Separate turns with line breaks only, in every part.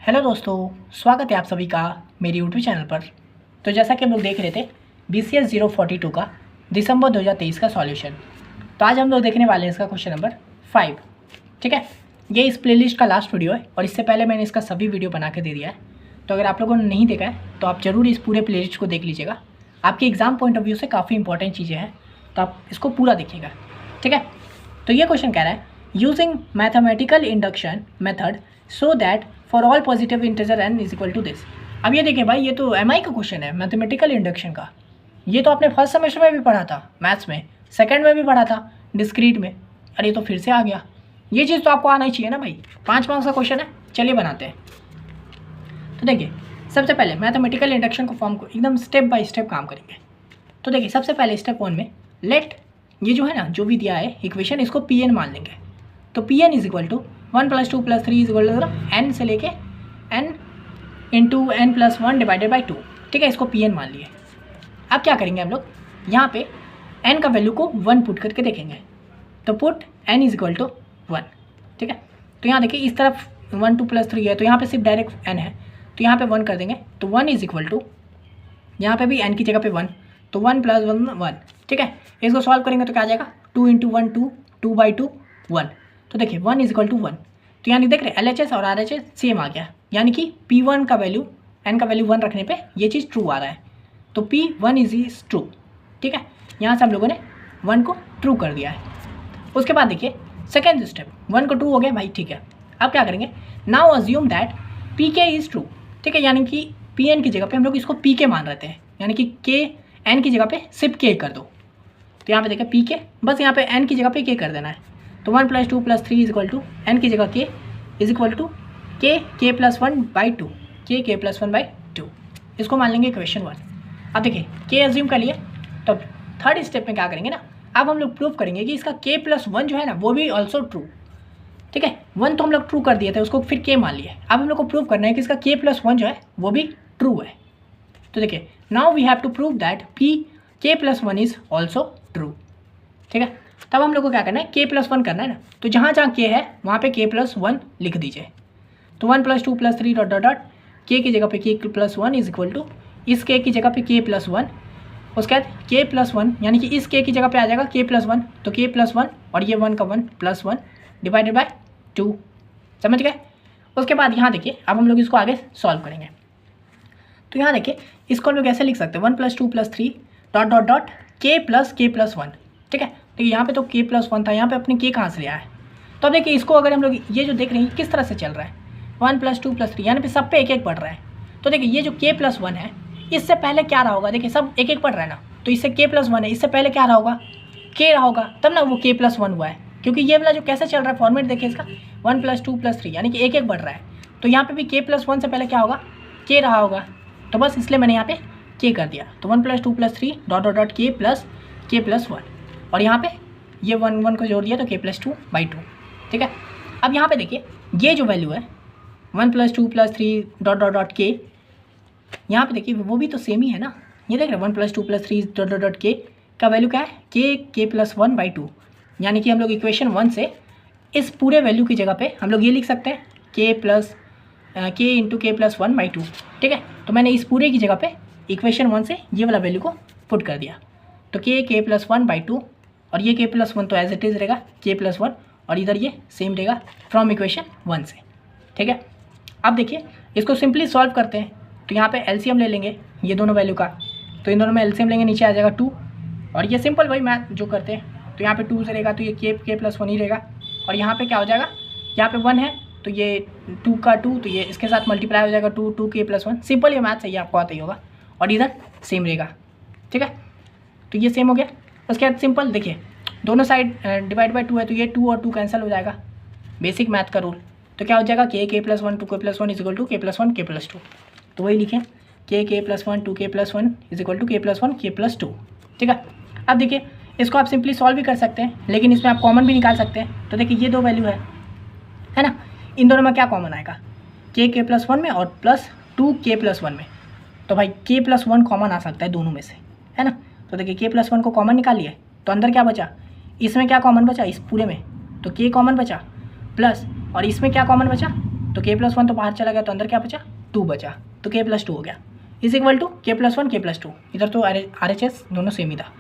Hello दोस्तों, स्वागत है आप सभी का मेरे यूट्यूब चैनल पर। तो जैसा कि हम लोग देख रहे थे BCS 042 का दिसंबर 2023 का सॉल्यूशन। तो आज हम लोग देखने वाले हैं इसका क्वेश्चन नंबर 5। ठीक है, ये इस प्लेलिस्ट का लास्ट वीडियो है और इससे पहले मैंने इसका सभी वीडियो बना के दे दिया है। तो अगर आप लोगों ने नहीं देखा है तो आप ज़रूर इस पूरे प्लेलिस्ट को देख लीजिएगा। आपके एग्जाम पॉइंट ऑफ व्यू से काफ़ी इंपॉर्टेंट चीज़ें हैं, तो आप इसको पूरा देखिएगा। ठीक है, तो ये क्वेश्चन कह रहा है using mathematical induction method so that for all positive integer n is equal to this. अब ये देखिए भाई, ये तो MI का क्वेश्चन है, मैथमेटिकल इंडक्शन का। ये तो आपने फर्स्ट सेमेस्टर में भी पढ़ा था मैथ्स में, सेकंड में भी पढ़ा था डिस्क्रीट में। अरे ये तो फिर से आ गया। ये चीज़ तो आपको आना ही चाहिए ना भाई, 5 मार्क्स का क्वेश्चन है। चलिए बनाते हैं। तो देखिए, सबसे पहले मैथमेटिकल इंडक्शन को फॉर्म को एकदम स्टेप बाय स्टेप काम करेंगे। तो देखिए, सबसे पहले स्टेप 1 में लेट ये जो है ना, जो भी दिया है इक्वेशन, इसको Pn मान लेंगे। तो Pn is equal to 1 + 2 + 3 is equal to n से लेके n into n + 1 divided by 2। ठीक है, इसको Pn मान लिए। अब क्या करेंगे हम लोग, यहाँ पे n का वैल्यू को 1 पुट करके देखेंगे। तो put n is equal to 1। ठीक है, तो यहाँ देखिए इस तरफ 1 2 + 3 है, तो यहाँ पे सिर्फ डायरेक्ट n है, तो यहाँ पे 1 कर देंगे। तो 1 इज इक्वल टू, यहाँ पे भी n की जगह पे 1, तो 1 + 1 1। ठीक है, इसको सॉल्व करेंगे तो क्या आ जाएगा, 2 × 1 2, 2/2 1। तो देखिए 1 इज इक्वल टू 1। तो यानी देख रहे LHS और RHS सेम आ गया, यानी कि P1 का वैल्यू n का वैल्यू 1 रखने पे ये चीज़ ट्रू आ रहा है। तो P1 इज ट्रू। ठीक है, यहाँ से हम लोगों ने 1 को ट्रू कर दिया है। उसके बाद देखिए सेकेंड स्टेप, 1 को ट्रू हो गया भाई। ठीक है, अब क्या करेंगे, now assume that Pk is true. ठीक है, यानी कि Pn की जगह पे हम लोग इसको Pk मान रहते हैं, यानी कि k n की जगह पे सिर्फ k कर दो। तो यहाँ पे देखिए Pk, बस यहाँ पे n की जगह पे k कर देना है। तो 1 + 2 + 3 इज इक्वल टू n की जगह k is equal to k + 1/2, k + 1/2। इसको मान लेंगे इक्वेशन 1। अब देखिए k अज्यूम कर लिए, तो थर्ड स्टेप में क्या करेंगे ना, अब हम लोग प्रूव करेंगे कि इसका k + 1 जो है ना वो भी ऑल्सो ट्रू। ठीक है, 1 तो हम लोग ट्रू कर दिए थे, उसको फिर k मान लिए। अब हम लोग को प्रूव करना है कि इसका k + 1 जो है वो भी ट्रू है। तो देखिए now we have to prove that k + 1 is also true. ठीक है, तब हम लोग को क्या करना है, k + 1 करना है ना। तो जहाँ जहाँ k है वहाँ पे k + 1 लिख दीजिए। तो 1 + 2 + 3 डॉट डॉट डॉट k की जगह पे k + 1 इज इक्वल टू इस k की जगह पे k + 1, उसके बाद k + 1 यानी कि इस k की जगह पे आ जाएगा k + 1, तो k + 1 और ये 1 का 1 + 1 डिवाइडेड बाय 2। समझ गए। उसके बाद यहाँ देखिए, अब हम लोग इसको आगे सॉल्व करेंगे। तो यहाँ देखिए इसको हम लोग ऐसे लिख सकते हैं 1 + 2 + 3 डॉट डॉट डॉट k + 1। ठीक है, तो यहाँ पे तो k + 1 था, यहाँ पे अपने k कहाँ से लिया है। तो अब देखिए इसको अगर हम लोग ये जो देख रहे हैं किस तरह से चल रहा है, 1 + 2 + 3 यानी पे सब पे एक एक बढ़ रहा है। तो देखिए ये जो k + 1 है, इससे पहले क्या रहा होगा, देखिए सब एक एक बढ़ रहा है ना, तो इससे k + 1 है, इससे पहले क्या रहा होगा, k रहा होगा, तब ना वो k + 1 हुआ है। क्योंकि ये वाला जो कैसे चल रहा है फॉर्मेट देखिए इसका, 1 + 2 + 3 यानी कि एक एक बढ़ रहा है। तो यहाँ पे भी k + 1 से पहले क्या होगा, k रहा होगा, तो बस इसलिए मैंने यहाँ पे k कर दिया। तो 1 + 2 + 3 डॉट डॉट डॉट k + 1, और यहाँ पे ये 1 1 को जोड़ दिया तो k + 2/2। ठीक है, अब यहाँ पे देखिए ये जो वैल्यू है 1 + 2 + 3 डॉट डॉट डॉट k, यहाँ पे देखिए वो भी तो सेम ही है ना। ये देख रहे हैं 1 + 2 + 3 डॉट डॉट डॉट k का वैल्यू क्या है, k + 1/2। यानी कि हम लोग इक्वेशन 1 से इस पूरे वैल्यू की जगह पे हम लोग ये लिख सकते हैं k + k + 1/2। ठीक है, तो मैंने इस पूरे की जगह पे इक्वेशन 1 से ये वाला वैल्यू को पुट कर दिया। तो k + 1/2, और ये k + 1 तो एज इट इज़ रहेगा k + 1, और इधर ये सेम रहेगा फ्रॉम इक्वेशन 1 से। ठीक है, अब देखिए इसको सिंपली सॉल्व करते हैं। तो यहाँ पे एलसीएम ले लेंगे ये दोनों वैल्यू का, तो इन दोनों में एलसीएम लेंगे, नीचे आ जाएगा 2, और ये सिंपल वही मैथ जो करते हैं। तो यहाँ पे 2 से रहेगा तो ये k + 1 ही रहेगा, और यहाँ पे क्या हो जाएगा, यहाँ पे 1 है तो ये 2 का 2, तो ये इसके साथ मल्टीप्लाई हो जाएगा 2k + 1। सिंपल ये मैथ है, ये आपको आता ही होगा, और इधर सेम रहेगा। ठीक है, तो ये सेम हो गया। उसके बाद सिंपल देखिए दोनों साइड डिवाइड बाय 2 है, तो ये 2 और 2 कैंसिल हो जाएगा, बेसिक मैथ का रूल। तो क्या हो जाएगा, k + 1 2k + 1 is equal to k + 1 k + 2। तो वही लिखें k + 1 2k + 1 is equal to k + 1 k + 2। ठीक है, अब देखिए इसको आप सिंपली सॉल्व भी कर सकते हैं, लेकिन इसमें आप कॉमन भी निकाल सकते हैं। तो देखिए ये दो वैल्यू है ना, इन दोनों में क्या कॉमन आएगा, k + 1 में और प्लस 2k + 1 में। तो भाई k + 1 कॉमन आ सकता है दोनों में से, है ना। तो देखिए k + 1 को कॉमन निकालिए, तो अंदर क्या बचा, इसमें क्या कॉमन बचा, इस पूरे में तो k कॉमन बचा, प्लस और इसमें क्या कॉमन बचा, तो k+1 तो बाहर चला गया, तो अंदर क्या बचा, 2 बचा, तो k+2 हो गया is equal to k+1 k+2। इधर तो RHS दोनों सेम ही था।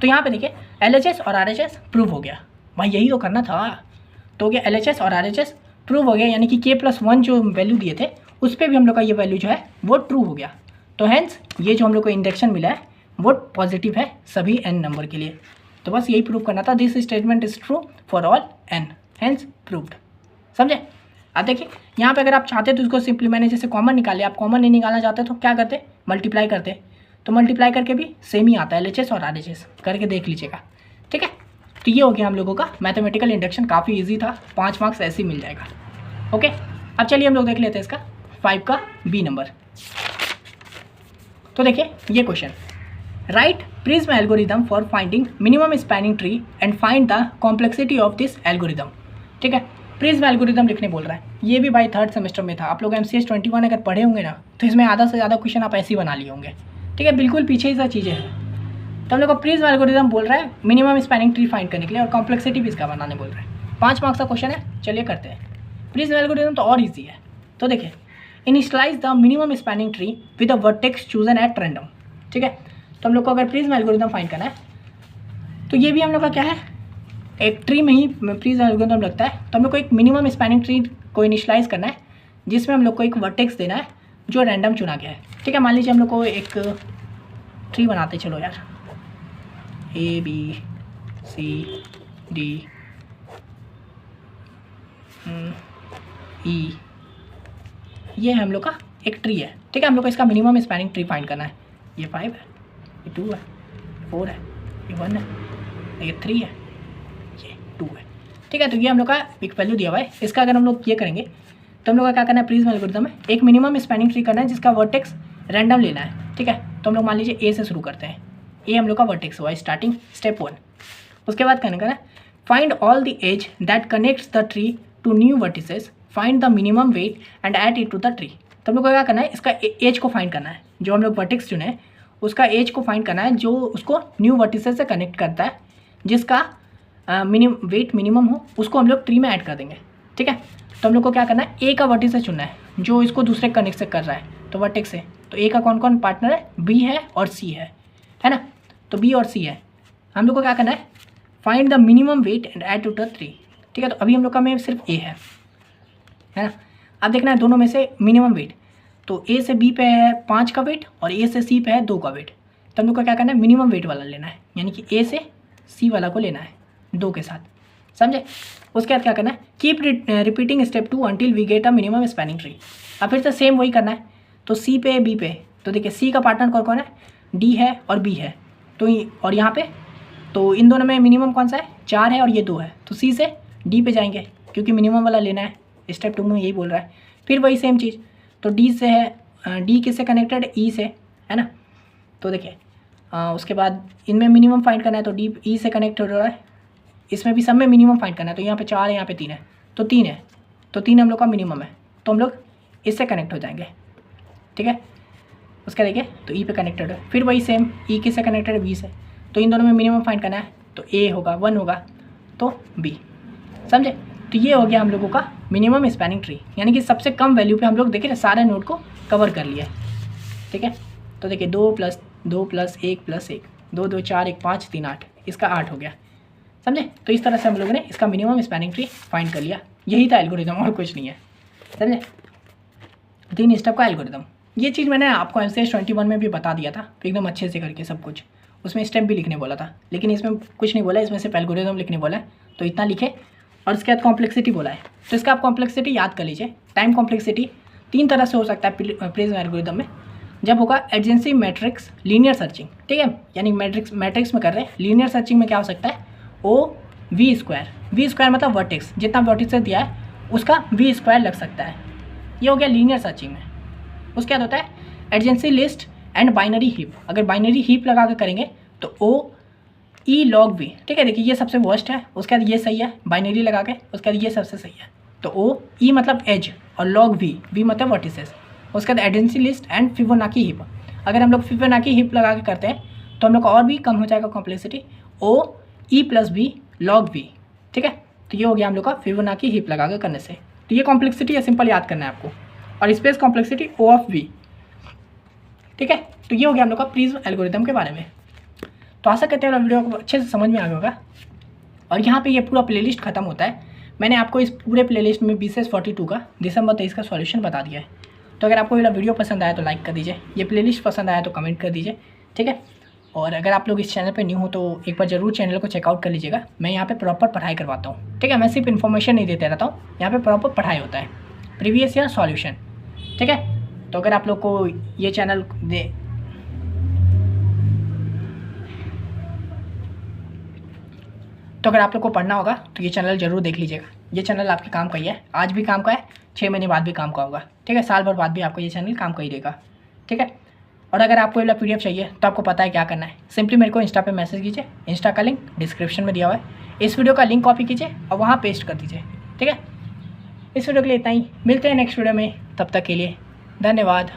तो यहाँ पे देखिए LHS और RHS प्रूव हो गया, भाई यही तो करना था। तो हो गया LHS और RHS प्रूव हो गया, यानी कि k+1 जो वैल्यू दिए थे उस पर भी हम लोग का ये वैल्यू जो है वो ट्रू हो गया। तो हैंस ये जो हम लोग को इंडेक्शन मिला है वो पॉजिटिव है सभी n नंबर के लिए। तो बस यही प्रूव करना था, this statement is true for all n, hence proved. समझे? अब देखिए यहाँ पे अगर आप चाहते तो इसको सिंपली मैंने जैसे कॉमन निकाले, आप कॉमन नहीं निकालना चाहते तो क्या करते, मल्टीप्लाई करते। तो मल्टीप्लाई करके भी सेम ही आता है, LHS और RHS करके देख लीजिएगा, ठीक है। तो ये हो गया हम लोगों का मैथमेटिकल इंडक्शन, काफ़ी ईजी था, 5 मार्क्स ऐसे ही मिल जाएगा। ओके, अब चलिए हम लोग देख लेते हैं इसका 5 का B नंबर। तो देखिए ये question, right prism algorithm for finding minimum spanning tree and find the complexity of this algorithm. ठीक है, प्रिज्म एल्गोरिदम लिखने बोल रहा है। ये भी भाई 3rd सेमेस्टर में था, आप लोग MCS 21 अगर पढ़े होंगे ना तो इसमें आधा से ज़्यादा क्वेश्चन आप ऐसे ही बना लिए होंगे। ठीक है, बिल्कुल पीछे ही सब चीज़ें हैं। तो हम लोग को प्रिज्म एल्गोरिदम बोल रहा है मिनिमम स्पैनिंग ट्री फाइंड करने के लिए, और कॉम्प्लेक्सिटी भी इसका बनाने बोल रहा है। 5 मार्क्स का क्वेश्चन है, चलिए करते हैं। प्रिज्म एल्गोरिदम तो और ईजी है। तो देखिए, initialize the minimum spanning tree with a vertex chosen at random. ठीक है, तो हम लोग को अगर प्रिज्म एल्गोरिदम फाइंड करना है तो ये भी हम लोग का क्या है, एक ट्री में ही प्रिज्म एल्गोरिदम लगता है। तो हम लोग को एक मिनिमम स्पैनिंग ट्री को इनिशियलाइज करना है जिसमें हम लोग को एक वर्टेक्स देना है जो रैंडम चुना गया है। ठीक है, मान लीजिए हम लोग को एक ट्री बनाते, चलो यार, ABCD E, ये है हम लोग का एक ट्री है। ठीक है, हम लोग को इसका मिनिमम स्पैनिंग ट्री फाइंड करना है। ये 5 है, ये 2 है, 4 है, ये 1 है, ये 3 है, ये 2 है। ठीक है, तो ये हम लोग का एक वैल्यू दिया हुआ है। इसका अगर हम लोग ये करेंगे तो हम लोग का क्या करना है, प्रिज्म एल्गोरिदम में एक मिनिमम स्पैनिंग ट्री करना है जिसका वर्टेक्स रैंडम लेना है। ठीक है, तो हम लोग मान लीजिए A से शुरू करते हैं। A हम लोग का वर्टेक्स हुआ स्टार्टिंग, स्टेप 1। उसके बाद करना है find all the edge that connects the tree to new vertices, find the minimum weight and add it to the tree. तो हम लोग को क्या करना है, इसका एज को फाइंड करना है। जो हम लोग वर्टेक्स चुने हैं उसका एज को फाइंड करना है जो उसको न्यू वर्टिसेस से कनेक्ट करता है, जिसका वेट मिनिमम हो, उसको हम लोग ट्री में ऐड कर देंगे। ठीक है, तो हम लोग को क्या करना है, A का वर्टिसेस चुनना है जो इसको दूसरे कनेक्ट से कर रहा है, तो वर्टेक्स से। तो A का कौन कौन पार्टनर है, B है और C है ना। तो B और C है। हम लोग को क्या करना है, find the minimum weight and add to the tree. ठीक है, तो अभी हम लोग का में सिर्फ A है ना। अब देखना है दोनों में से मिनिमम वेट, तो A से B पे है 5 का वेट और A से C पे है 2 का वेट। तो हम लोग को क्या करना है, मिनिमम वेट वाला लेना है, यानी कि A से C वाला को लेना है 2 के साथ, समझे। उसके बाद क्या करना है, keep repeating step 2 until we get a minimum spanning tree. अब फिर से सेम वही करना है। तो C पे B पे, तो देखिए C का पार्टनर कौन कौन है, D है और B है। तो और यहाँ पे तो इन दोनों में मिनिमम कौन सा है, 4 है और ये 2 है। तो C से D पे जाएंगे क्योंकि मिनिमम वाला लेना है, स्टेप 2 में यही बोल रहा है। फिर वही सेम चीज़, तो D से है, D किससे कनेक्टेड है, E से, है ना। तो देखिए उसके बाद इनमें मिनिमम फाइंड करना है, तो D E से कनेक्ट हो रहा है। इसमें भी सब में मिनिमम फाइंड करना है, तो यहाँ पे 4 है, यहाँ पे 3 है, तो 3 है, तो 3 हम लोग का मिनिमम है, तो हम लोग इससे कनेक्ट हो जाएंगे। ठीक है, उसका देखिए तो E पे कनेक्टेड है। फिर वही सेम, E किससे कनेक्टेड है, B से। तो इन दोनों में मिनिमम फाइंड करना है, तो A होगा 1 होगा, तो B, समझे। तो ये हो गया हम लोगों का मिनिमम स्पैनिंग ट्री, यानी कि सबसे कम वैल्यू पे हम लोग देखिए सारे नोड को कवर कर लिया। ठीक है, तो देखिए 2 + 2 + 1 + 1, 2 2 4 1 5 3 8, इसका 8 हो गया, समझे। तो इस तरह से हम लोगों ने इसका मिनिमम स्पैनिंग ट्री फाइंड कर लिया। यही था एल्गोरिदम, और कुछ नहीं है, समझे। 3 स्टेप का एल्गोरिदम। ये चीज़ मैंने आपको MCS 21 में भी बता दिया था, तो एकदम अच्छे से करके सब कुछ। उसमें स्टेप भी लिखने बोला था, लेकिन इसमें कुछ नहीं बोला, इसमें सिर्फ एल्गोरिदम लिखने बोला है, तो इतना लिखे। और इसके बाद कॉम्प्लेक्सिटी बोला है, तो इसका आप कॉम्प्लेक्सिटी याद कर लीजिए। टाइम कॉम्प्लेक्सिटी 3 तरह से हो सकता है प्रिज्म एल्गोरिदम में। जब होगा एडजेंसी मैट्रिक्स लीनियर सर्चिंग, ठीक है, यानी मैट्रिक्स में कर रहे हैं। लीनियर सर्चिंग में क्या हो सकता है, V² मतलब वर्टेक्स, जितना वर्टेक्स दिया है उसका V² लग सकता है। ये हो गया लीनियर सर्चिंग में। उसके बाद होता है adjacency list and binary heap. अगर बाइनरी हीप लगा कर करेंगे तो OE log V। ठीक है, देखिए ये सबसे वर्स्ट है, उसके बाद ये सही है बाइनरी लगा के, उसके बाद ये सबसे सही है। तो OE मतलब एज और log V मतलब वर्टिसेस। उसके बाद adjacency list and Fibonacci heap. अगर हम लोग फिबोनाची हीप लगा के करते हैं तो हम लोग का और भी कम हो जाएगा complexity, OE + V log V। ठीक है, तो ये हो गया हम लोग का फिबोनाची हीप लगा कर करने से। तो ये कॉम्प्लेक्सिटी है, सिंपल याद करना है आपको, और space complexity O of V। ठीक है, तो ये हो गया हम लोग का प्रिज्म एल्गोरिथम के बारे में। तो आशा करते हैं वीडियो को अच्छे से समझ में आ गया होगा। और यहाँ पे ये पूरा प्लेलिस्ट खत्म होता है। मैंने आपको इस पूरे प्लेलिस्ट में BCS42 का दिसंबर 23 का सॉल्यूशन बता दिया है। तो अगर आपको ये वीडियो पसंद आया तो लाइक कर दीजिए, ये प्लेलिस्ट पसंद आया तो कमेंट कर दीजिए। ठीक है, और अगर आप लोग इस चैनल पे न्यू हो तो एक बार ज़रूर चैनल को चेकआउट कर लीजिएगा। मैं यहाँ पे प्रॉपर पढ़ाई करवाता हूँ। ठीक है, मैं सिर्फ इन्फॉर्मेशन नहीं देते रहता हूँ, यहाँ पे प्रॉपर पढ़ाई होता है, प्रीवियस ईयर सॉल्यूशन। ठीक है, तो अगर आप लोग को ये चैनल अगर आप लोग को पढ़ना होगा तो ये चैनल ज़रूर देख लीजिएगा। ये चैनल आपके काम का ही है, आज भी काम का है, 6 महीने बाद भी काम का होगा। ठीक है, साल भर बाद भी आपको ये चैनल काम का ही देगा। ठीक है, और अगर आपको ये वाला PDF चाहिए तो आपको पता है क्या करना है, सिंपली मेरे को इंस्टा पे मैसेज कीजिए। इंस्टा का लिंक डिस्क्रिप्शन में दिया हुआ है, इस वीडियो का लिंक कॉपी कीजिए और वहाँ पेस्ट कर दीजिए। ठीक है, इस वीडियो के लिए इतना ही, मिलते हैं नेक्स्ट वीडियो में, तब तक के लिए धन्यवाद।